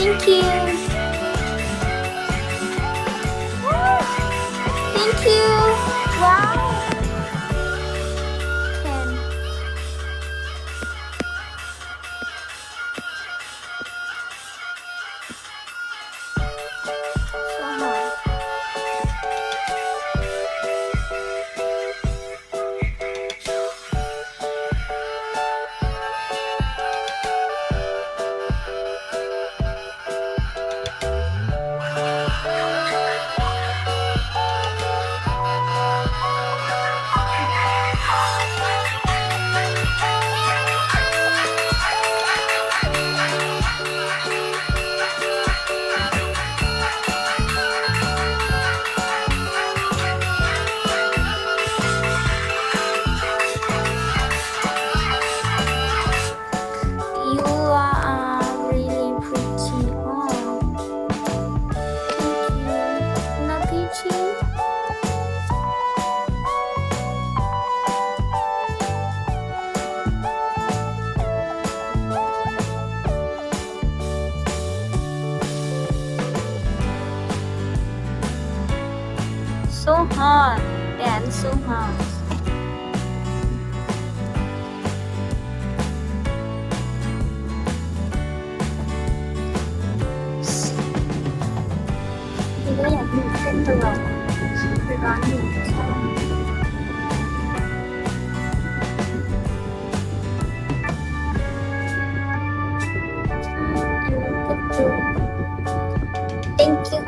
thank you thank you ว้าว 10 so hard You are really pretty. Oh, thank you. Not pretty. So hot. Dance so hot. Thìก็อยากดูเส้นตลอดร้อนอยู่ใช่ Thank you.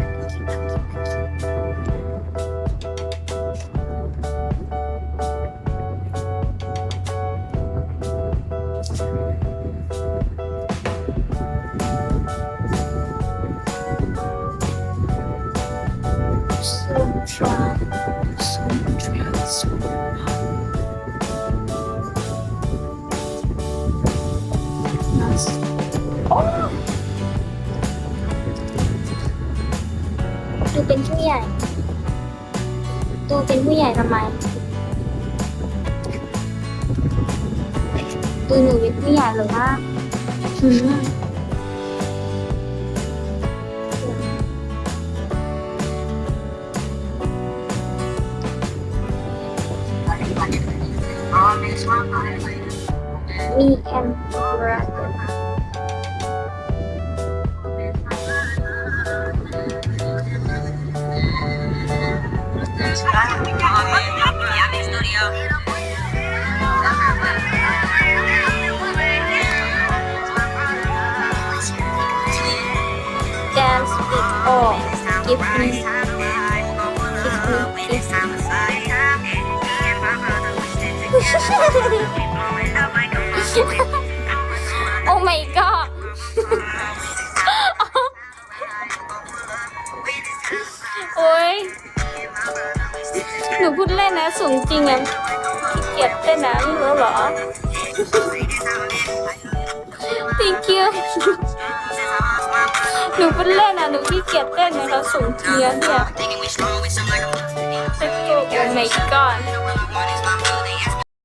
So dry, so dry, so nice. Oh! ดูเป็นผู้ใหญ่ดูเป็นผู้ใหญ่ทำไมดูหนูเป็นผู้ใหญ่หรือว่าMe and brother. Dance with all. Give me. Oh my god โอ้ยหนูพูดเล่นนะสูงจริงอ่ะขี้เกียจเต้นนะไม่รู้เหรอ Thank you หนูพูดเล่นนะหนูขี้เกียจเต้นนะเขาสูงจริงอ่ะเนี่ย Oh my god